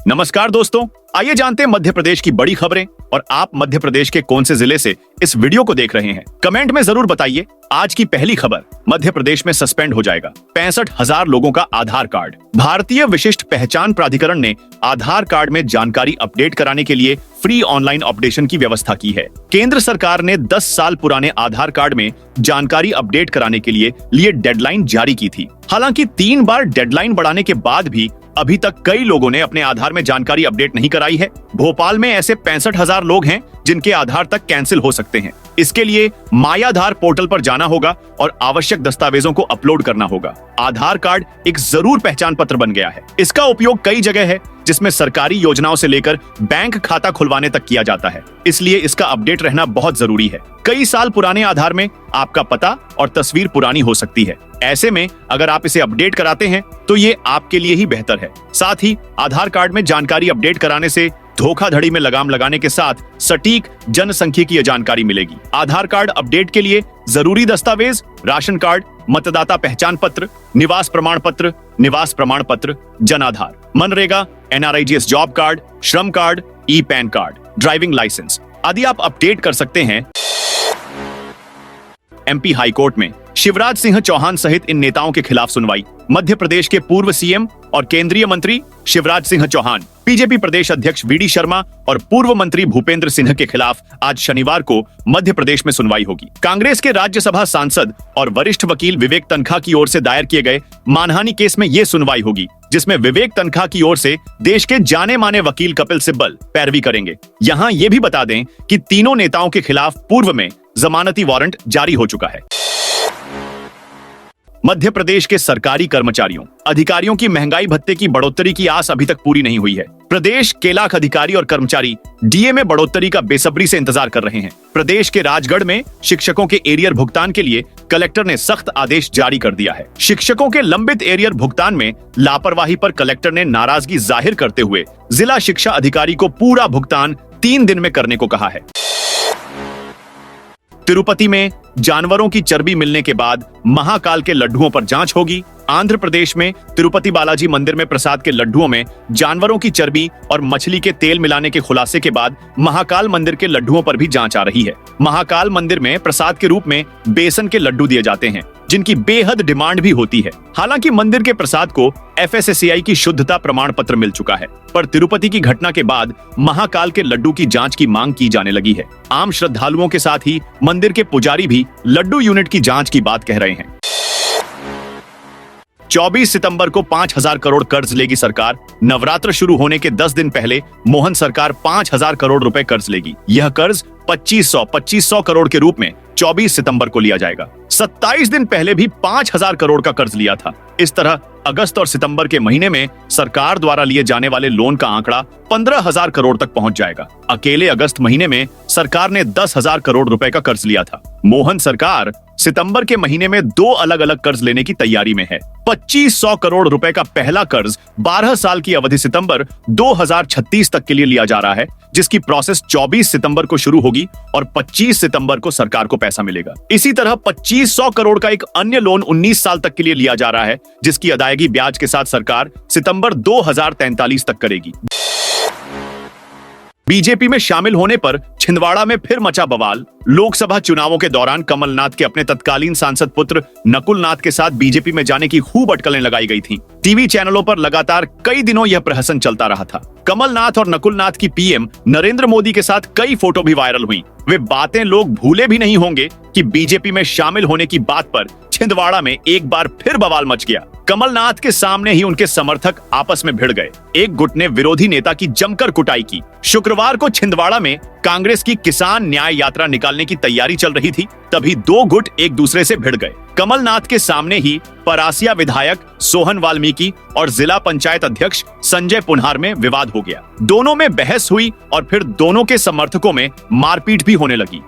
नमस्कार दोस्तों, आइए जानते हैं मध्य प्रदेश की बड़ी खबरें और आप मध्य प्रदेश के कौन से जिले से इस वीडियो को देख रहे हैं। कमेंट में जरूर बताइए। आज की पहली खबर, मध्य प्रदेश में सस्पेंड हो जाएगा 65,000 लोगों का आधार कार्ड। भारतीय विशिष्ट पहचान प्राधिकरण ने आधार कार्ड में जानकारी अपडेट कराने के लिए फ्री ऑनलाइन अपडेशन की व्यवस्था की है। केंद्र सरकार ने 10 साल पुराने आधार कार्ड में जानकारी अपडेट कराने के लिए डेडलाइन जारी की थी। हालांकि 3 बार डेडलाइन बढ़ाने के बाद भी अभी तक कई लोगों ने अपने आधार में जानकारी अपडेट नहीं कराई है। भोपाल में ऐसे 65,000 लोग हैं जिनके आधार तक कैंसिल हो सकते हैं। इसके लिए माई आधार पोर्टल पर जाना होगा और आवश्यक दस्तावेजों को अपलोड करना होगा। आधार कार्ड एक जरूर पहचान पत्र बन गया है। इसका उपयोग कई जगह है, जिसमें सरकारी योजनाओं से लेकर बैंक खाता खुलवाने तक किया जाता है। इसलिए इसका अपडेट रहना बहुत जरूरी है। कई साल पुराने आधार में आपका पता और तस्वीर पुरानी हो सकती है। ऐसे में अगर आप इसे अपडेट कराते हैं तो ये आपके लिए ही बेहतर है। साथ ही आधार कार्ड में जानकारी अपडेट कराने से धोखाधड़ी में लगाम लगाने के साथ सटीक जनसांख्यिकीय जानकारी मिलेगी। आधार कार्ड अपडेट के लिए जरूरी दस्तावेज राशन कार्ड, मतदाता पहचान पत्र, निवास प्रमाण पत्र, Jan Aadhaar, MNREGA, NRIGS job card, श्रम कार्ड, ई-पैन कार्ड, ड्राइविंग लाइसेंस आदि आप अपडेट कर सकते हैं। MP हाईकोर्ट में शिवराज सिंह चौहान सहित इन नेताओं के खिलाफ सुनवाई। मध्य प्रदेश के पूर्व CM और केंद्रीय मंत्री शिवराज सिंह चौहान, बीजेपी प्रदेश अध्यक्ष VD शर्मा और पूर्व मंत्री भूपेंद्र सिंह के खिलाफ आज शनिवार को मध्य प्रदेश में सुनवाई होगी। कांग्रेस के राज्यसभा सांसद और वरिष्ठ वकील विवेक तन्खा की ओर से दायर किए गए मानहानि केस में ये सुनवाई होगी, जिसमें विवेक तन्खा की ओर से देश के जाने माने वकील कपिल सिब्बल पैरवी करेंगे। यहाँ ये भी बता दें कि तीनों नेताओं के खिलाफ पूर्व में जमानती वारंट जारी हो चुका है। मध्य प्रदेश के सरकारी कर्मचारियों, अधिकारियों की महंगाई भत्ते की बढ़ोतरी की आस अभी तक पूरी नहीं हुई है। प्रदेश के लाख अधिकारी और कर्मचारी DA में बढ़ोतरी का बेसब्री से इंतजार कर रहे हैं। प्रदेश के राजगढ़ में शिक्षकों के एरियर भुगतान के लिए कलेक्टर ने सख्त आदेश जारी कर दिया है। शिक्षकों के लंबित एरियर भुगतान में लापरवाही पर कलेक्टर ने नाराजगी जाहिर करते हुए जिला शिक्षा अधिकारी को पूरा भुगतान 3 दिन में करने को कहा है। तिरुपति में जानवरों की चर्बी मिलने के बाद महाकाल के लड्डुओं पर जांच होगी। आंध्र प्रदेश में तिरुपति बालाजी मंदिर में प्रसाद के लड्डुओं में जानवरों की चर्बी और मछली के तेल मिलाने के खुलासे के बाद महाकाल मंदिर के लड्डुओं पर भी जांच आ रही है। महाकाल मंदिर में प्रसाद के रूप में बेसन के लड्डू दिए जाते हैं, जिनकी बेहद डिमांड भी होती है। हालांकि मंदिर के प्रसाद को FSSAI की शुद्धता प्रमाण पत्र मिल चुका है, पर तिरुपति की घटना के बाद महाकाल के लड्डू की जांच की मांग की जाने लगी है। आम श्रद्धालुओं के साथ ही मंदिर के पुजारी भी लड्डू यूनिट की जांच की बात कह रहे हैं। 24 सितंबर को 5,000 करोड़ कर्ज लेगी सरकार। नवरात्र शुरू होने के 10 दिन पहले मोहन सरकार 5,000 करोड़ रुपए कर्ज लेगी। यह कर्ज 2500 करोड़ के रूप में 24 सितंबर को लिया जाएगा। 27 दिन पहले भी 5,000 करोड़ का कर्ज लिया था। इस तरह अगस्त और सितंबर के महीने में सरकार द्वारा लिए जाने वाले लोन का आंकड़ा 15,000 करोड़ तक पहुंच जाएगा। अकेले अगस्त महीने में सरकार ने 10,000 करोड़ रुपए का कर्ज लिया था। मोहन सरकार सितंबर के महीने में 2 अलग अलग कर्ज लेने की तैयारी में है। 2500 करोड़ रुपए का पहला कर्ज 12 साल की अवधि सितंबर 2036 तक के लिए लिया जा रहा है, जिसकी प्रोसेस 24 सितंबर को शुरू होगी और 25 सितंबर को सरकार को पैसा मिलेगा। इसी तरह 2500 करोड़ का एक अन्य लोन 19 साल तक के लिए लिया जा रहा है, जिसकी अदायगी ब्याज के साथ सरकार सितंबर 2043 तक करेगी। बीजेपी में शामिल होने पर छिंदवाड़ा में फिर मचा बवाल। लोकसभा चुनावों के दौरान कमलनाथ के अपने तत्कालीन सांसद पुत्र नकुल नाथ के साथ बीजेपी में जाने की खूब अटकलें लगाई गई थीं। टीवी चैनलों पर लगातार कई दिनों यह प्रहसन चलता रहा था। कमलनाथ और नकुल नाथ की PM नरेंद्र मोदी के साथ कई फोटो भी वायरल हुई। वे बातें लोग भूले भी नहीं होंगे कि बीजेपी में शामिल होने की बात पर छिंदवाड़ा में एक बार फिर बवाल मच गया। कमलनाथ के सामने ही उनके समर्थक आपस में भिड़ गए। एक गुट ने विरोधी नेता की जमकर कुटाई की। शुक्रवार को छिंदवाड़ा में कांग्रेस की किसान न्याय यात्रा निकालने की तैयारी चल रही थी, तभी 2 गुट एक दूसरे से भिड़ गए। कमलनाथ के सामने ही परासिया विधायक सोहन वाल्मीकि और जिला पंचायत अध्यक्ष संजय पुनहार में विवाद हो गया। दोनों में बहस हुई और फिर दोनों के समर्थकों में मारपीट भी होने लगी।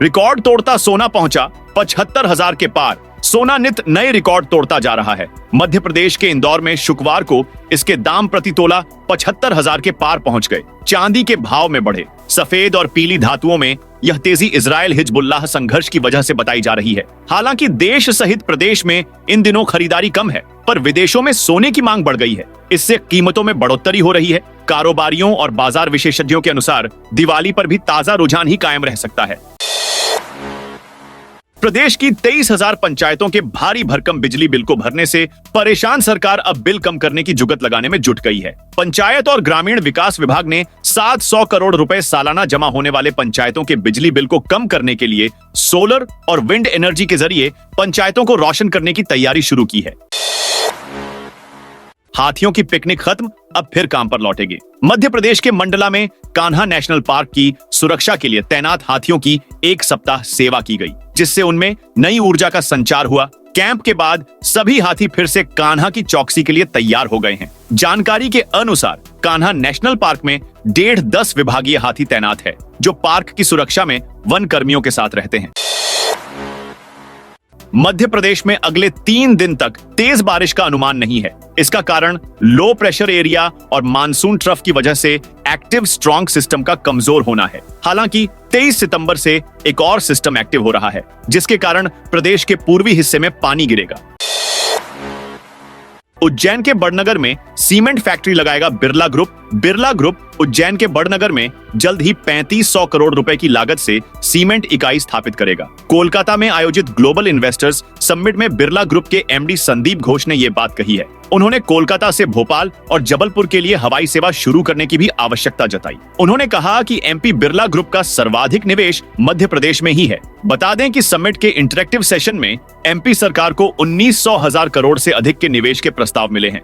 रिकॉर्ड तोड़ता सोना पहुंचा 75,000 के पार। सोना नित नए रिकॉर्ड तोड़ता जा रहा है। मध्य प्रदेश के इंदौर में शुक्रवार को इसके दाम प्रति तोला 75,000 के पार पहुंच गए। चांदी के भाव में बढ़े। सफेद और पीली धातुओं में यह तेजी इजरायल हिजबुल्लाह संघर्ष की वजह से बताई जा रही है। हालांकि देश सहित प्रदेश में इन दिनों खरीदारी कम है, पर विदेशों में सोने की मांग बढ़ गई है। इससे कीमतों में बढ़ोतरी हो रही है। कारोबारियों और बाजार विशेषज्ञों के अनुसार दिवाली पर भी ताजा रुझान ही कायम रह सकता है। प्रदेश की 23,000 पंचायतों के भारी भरकम बिजली बिल को भरने से परेशान सरकार अब बिल कम करने की जुगत लगाने में जुट गई है। पंचायत और ग्रामीण विकास विभाग ने 700 करोड़ रुपए सालाना जमा होने वाले पंचायतों के बिजली बिल को कम करने के लिए सोलर और विंड एनर्जी के जरिए पंचायतों को रोशन करने की तैयारी शुरू की है। हाथियों की पिकनिक खत्म, अब फिर काम पर लौटेंगे। मध्य प्रदेश के मंडला में कान्हा नेशनल पार्क की सुरक्षा के लिए तैनात हाथियों की एक सप्ताह सेवा की गई, जिससे उनमें नई ऊर्जा का संचार हुआ। कैंप के बाद सभी हाथी फिर से कान्हा की चौकसी के लिए तैयार हो गए हैं। जानकारी के अनुसार कान्हा नेशनल पार्क में 1.5-10 विभागीय हाथी तैनात है, जो पार्क की सुरक्षा में वन कर्मियों के साथ रहते हैं। मध्य प्रदेश में अगले 3 दिन तक तेज बारिश का अनुमान नहीं है। इसका कारण लो प्रेशर एरिया और मानसून ट्रफ की वजह से एक्टिव स्ट्रॉन्ग सिस्टम का कमजोर होना है। हालांकि 23 सितंबर से एक और सिस्टम एक्टिव हो रहा है, जिसके कारण प्रदेश के पूर्वी हिस्से में पानी गिरेगा। उज्जैन के बड़नगर में सीमेंट फैक्ट्री लगाएगा बिरला ग्रुप। बिरला ग्रुप उज्जैन के बड़नगर में जल्द ही 3500 करोड़ रुपए की लागत से सीमेंट इकाई स्थापित करेगा। कोलकाता में आयोजित ग्लोबल इन्वेस्टर्स समिट में बिरला ग्रुप के एमडी संदीप घोष ने यह बात कही है। उन्होंने कोलकाता से भोपाल और जबलपुर के लिए हवाई सेवा शुरू करने की भी आवश्यकता जताई। उन्होंने कहा कि एमपी बिरला ग्रुप का सर्वाधिक निवेश मध्य प्रदेश में ही है। बता दें कि समिट के इंटरेक्टिव सेशन में एमपी सरकार को 19,000 करोड़ से अधिक के निवेश के प्रस्ताव मिले हैं।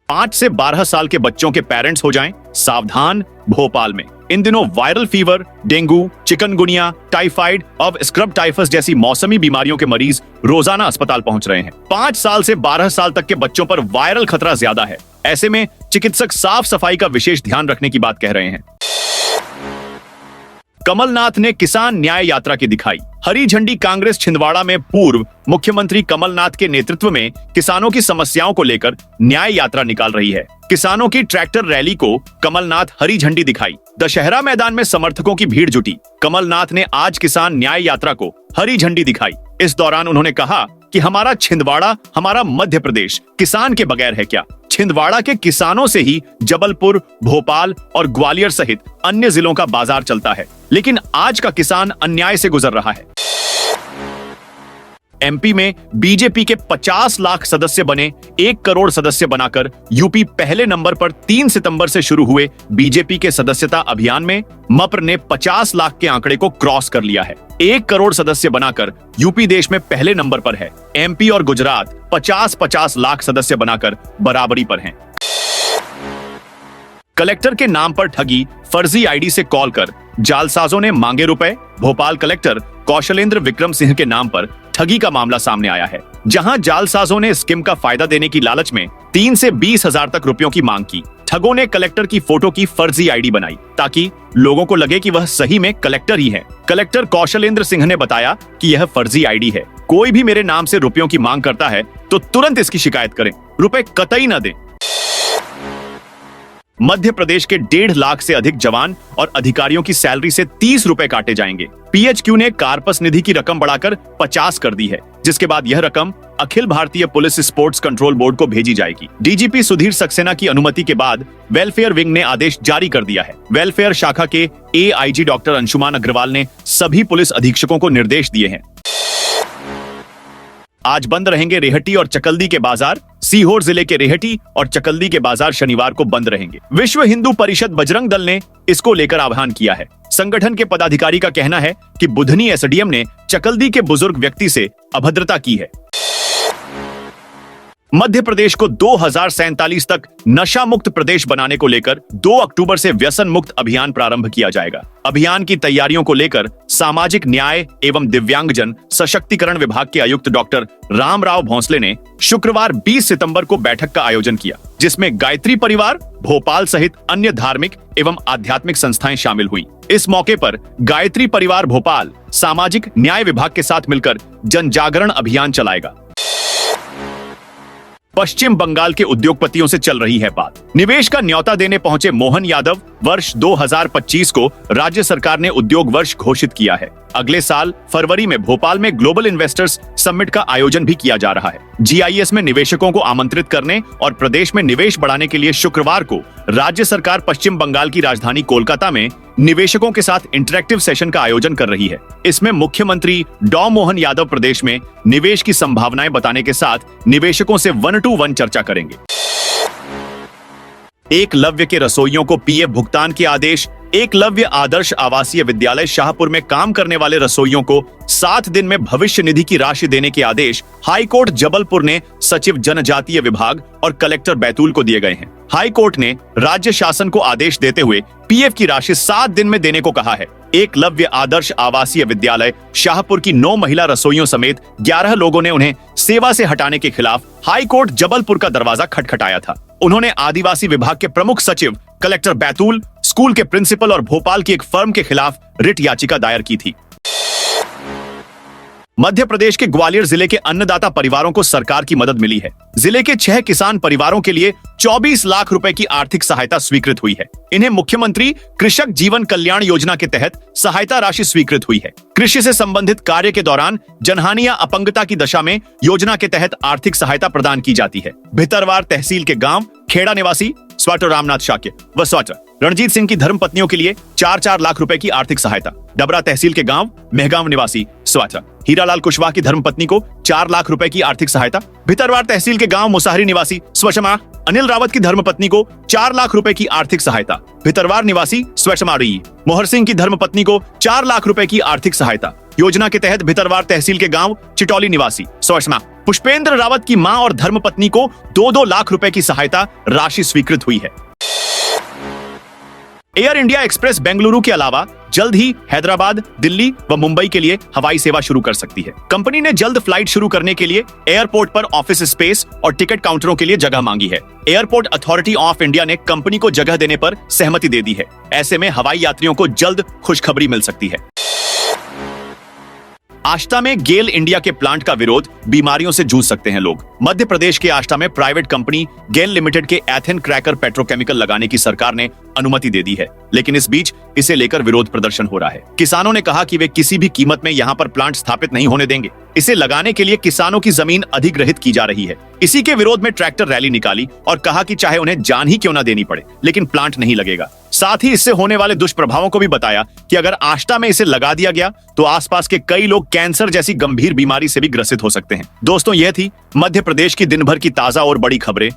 5 से 12 साल के बच्चों के पेरेंट्स हो जाएं सावधान। भोपाल में इन दिनों viral fever, dengue, chikungunya, typhoid और स्क्रब टाइफस जैसी मौसमी बीमारियों के मरीज रोजाना अस्पताल पहुंच रहे हैं। 5 साल से 12 साल तक के बच्चों पर वायरल खतरा ज्यादा है। ऐसे में चिकित्सक साफ सफाई का विशेष ध्यान रखने की बात कह रहे हैं। कमलनाथ ने किसान न्याय यात्रा की दिखाई। हरी झंडी कांग्रेस छिंदवाड़ा में पूर्व मुख्यमंत्री कमलनाथ के नेतृत्व में किसानों की समस्याओं को लेकर न्याय यात्रा निकाल रही है। किसानों की ट्रैक्टर रैली को कमलनाथ हरी झंडी दिखाई। दशहरा मैदान में समर्थकों की भीड़ जुटी। कमलनाथ ने आज किसान न्याय यात्रा को हरी झंडी दिखाई। इस दौरान उन्होंने कहा कि हमारा छिंदवाड़ा, हमारा मध्य प्रदेश किसान के बगैर है क्या। छिंदवाड़ा के किसानों से ही जबलपुर, भोपाल और ग्वालियर सहित अन्य जिलों का बाजार चलता है, लेकिन आज का किसान अन्याय से गुजर रहा है। एमपी में बीजेपी के 50 लाख सदस्य बने 1 करोड़ सदस्य बनाकर यूपी पहले नंबर पर 3 सितंबर से शुरू हुए बीजेपी के सदस्यता अभियान में मप्र ने 50 लाख के आंकड़े को क्रॉस कर लिया है। 1 करोड़ सदस्य बनाकर यूपी देश में पहले नंबर पर है। एमपी और गुजरात 50-50 लाख सदस्य बनाकर बराबरी पर हैं। कलेक्टर के नाम पर ठगी, फर्जी आईडी से कॉल कर जालसाजों ने मांगे रुपए। भोपाल कलेक्टर कौशलेंद्र विक्रम सिंह के नाम पर ठगी का मामला सामने आया है, जहां जालसाजों ने स्कीम का फायदा देने की लालच में 3 से 20,000 तक रुपयों की मांग की। ठगों ने कलेक्टर की फोटो की फर्जी आईडी बनाई ताकि लोगों को लगे कि वह सही में कलेक्टर ही है। कलेक्टर कौशलेंद्र सिंह ने बताया कि यह फर्जी आईडी है। कोई भी मेरे नाम से रुपयों की मांग करता है तो तुरंत इसकी शिकायत करें, रुपए कतई न दें। मध्य प्रदेश के 1.5 लाख से अधिक जवान और अधिकारियों की सैलरी से 30 रुपए काटे जाएंगे। पीएचक्यू ने कार्पस निधि की रकम बढ़ाकर 50 कर दी है, जिसके बाद यह रकम Akhil Bharatiya police sports control board को भेजी जाएगी। डीजीपी सुधीर सक्सेना की अनुमति के बाद वेलफेयर विंग ने आदेश जारी कर दिया है। वेलफेयर शाखा के एआईजी डॉक्टर अंशुमान अग्रवाल ने सभी पुलिस अधीक्षकों को निर्देश दिए हैं। आज बंद रहेंगे रेहटी और चकल्दी के बाजार। सीहोर जिले के रेहटी और चकल्दी के बाजार शनिवार को बंद रहेंगे। विश्व हिंदू परिषद बजरंग दल ने इसको लेकर आह्वान किया है। संगठन के पदाधिकारी का कहना है कि बुधनी एसडीएम ने चकल्दी के बुजुर्ग व्यक्ति से अभद्रता की है। मध्य प्रदेश को 2047 तक नशा मुक्त प्रदेश बनाने को लेकर 2 अक्टूबर से व्यसन मुक्त अभियान प्रारंभ किया जाएगा। अभियान की तैयारियों को लेकर सामाजिक न्याय एवं दिव्यांगजन सशक्तिकरण विभाग के आयुक्त डॉक्टर रामराव भोंसले ने शुक्रवार 20 सितंबर को बैठक का आयोजन किया, जिसमें गायत्री परिवार भोपाल सहित अन्य धार्मिक एवं आध्यात्मिक संस्थाएं शामिल हुई। इस मौके पर गायत्री परिवार भोपाल सामाजिक न्याय विभाग के साथ मिलकर जन जागरण अभियान चलाएगा। पश्चिम बंगाल के उद्योगपतियों से चल रही है बात। निवेश का न्योता देने पहुंचे मोहन यादव वर्ष 2025 को राज्य सरकार ने उद्योग वर्ष घोषित किया है। अगले साल फरवरी में भोपाल में ग्लोबल इन्वेस्टर्स समिट का आयोजन भी किया जा रहा है। GIS में निवेशकों को आमंत्रित करने और प्रदेश में निवेश बढ़ाने के लिए शुक्रवार को राज्य सरकार पश्चिम बंगाल की राजधानी कोलकाता में निवेशकों के साथ इंटरेक्टिव सेशन का आयोजन कर रही है। इसमें मुख्यमंत्री डॉ मोहन यादव प्रदेश में निवेश की संभावनाएं बताने के साथ निवेशकों से 1-to-1 चर्चा करेंगे। एकलव्य के रसोइयों को PF भुगतान के आदेश। एकलव्य आदर्श आवासीय विद्यालय शाहपुर में काम करने वाले रसोइयों को 7 दिन में भविष्य निधि की राशि देने के आदेश हाईकोर्ट जबलपुर ने सचिव जनजातीय विभाग और कलेक्टर बैतूल को दिए गए हैं। हाईकोर्ट ने राज्य शासन को आदेश देते हुए PF की राशि 7 दिन में देने को कहा है। एकलव्य आदर्श आवासीय विद्यालय शाहपुर की 9 महिला रसोइयों समेत 11 लोगों ने उन्हें सेवा से हटाने के खिलाफ हाईकोर्ट जबलपुर का दरवाजा खटखटाया था। उन्होंने आदिवासी विभाग के प्रमुख सचिव, कलेक्टर बैतूल, स्कूल के प्रिंसिपल और भोपाल की एक फर्म के खिलाफ रिट याचिका दायर की थी। मध्य प्रदेश के ग्वालियर जिले के अन्नदाता परिवारों को सरकार की मदद मिली है। जिले के 6 किसान परिवारों के लिए 24 लाख रुपए की आर्थिक सहायता स्वीकृत हुई है। इन्हें मुख्यमंत्री कृषक जीवन कल्याण योजना के तहत सहायता राशि स्वीकृत हुई है। कृषि से संबंधित कार्य के दौरान जनहानि या अपंगता की दशा में योजना के तहत आर्थिक सहायता प्रदान की जाती है। भितरवार तहसील के गांव खेड़ा निवासी स्वाटर रामनाथ शाक्य व स्वाटर रणजीत सिंह की धर्मपत्नियों के लिए 4-4 लाख रुपए की आर्थिक सहायता। डबरा तहसील के गांव मेहगांव निवासी स्वाटर हीरालाल कुशवाहा की धर्मपत्नी को 4 लाख रुपए की आर्थिक सहायता। भितरवार तहसील के गांव मुसाहरी निवासी स्वशमा अनिल रावत की धर्मपत्नी को 4 लाख रुपए की आर्थिक सहायता। भितरवार निवासी स्वशमारी मोहर सिंह की धर्मपत्नी को 4 लाख रुपए की आर्थिक सहायता। योजना के तहत भितरवार तहसील के गांव चिटौली निवासी स्वशमा पुष्पेंद्र रावत की मां और धर्मपत्नी को 2-2 लाख रुपए की सहायता राशि स्वीकृत हुई है। एयर इंडिया एक्सप्रेस बेंगलुरु के अलावा जल्द ही हैदराबाद, दिल्ली व मुंबई के लिए हवाई सेवा शुरू कर सकती है। कंपनी ने जल्द फ्लाइट शुरू करने के लिए एयरपोर्ट पर ऑफिस स्पेस और टिकट काउंटरों के लिए जगह मांगी है। एयरपोर्ट अथॉरिटी ऑफ इंडिया ने कंपनी को जगह देने पर सहमति दे दी है। ऐसे में हवाई यात्रियों को जल्द खुशखबरी मिल सकती है। आष्टा में गेल इंडिया के प्लांट का विरोध, बीमारियों से जूझ सकते हैं लोग। मध्य प्रदेश के आष्टा में प्राइवेट कंपनी गेल लिमिटेड के एथेन क्रैकर पेट्रोकेमिकल लगाने की सरकार ने अनुमति दे दी है, लेकिन इस बीच इसे लेकर विरोध प्रदर्शन हो रहा है। किसानों ने कहा कि वे किसी भी कीमत में यहां पर प्लांट स्थापित नहीं होने देंगे। इसे लगाने के लिए किसानों की जमीन अधिग्रहित की जा रही है। इसी के विरोध में ट्रैक्टर रैली निकाली और कहा कि चाहे उन्हें जान ही क्यों न देनी पड़े, लेकिन प्लांट नहीं लगेगा। साथ ही इससे होने वाले दुष्प्रभावों को भी बताया कि अगर आष्टा में इसे लगा दिया गया तो आसपास के कई लोग कैंसर जैसी गंभीर बीमारी से भी ग्रसित हो सकते हैं। दोस्तों, यह थी मध्य प्रदेश की दिन भर की ताजा और बड़ी खबरें।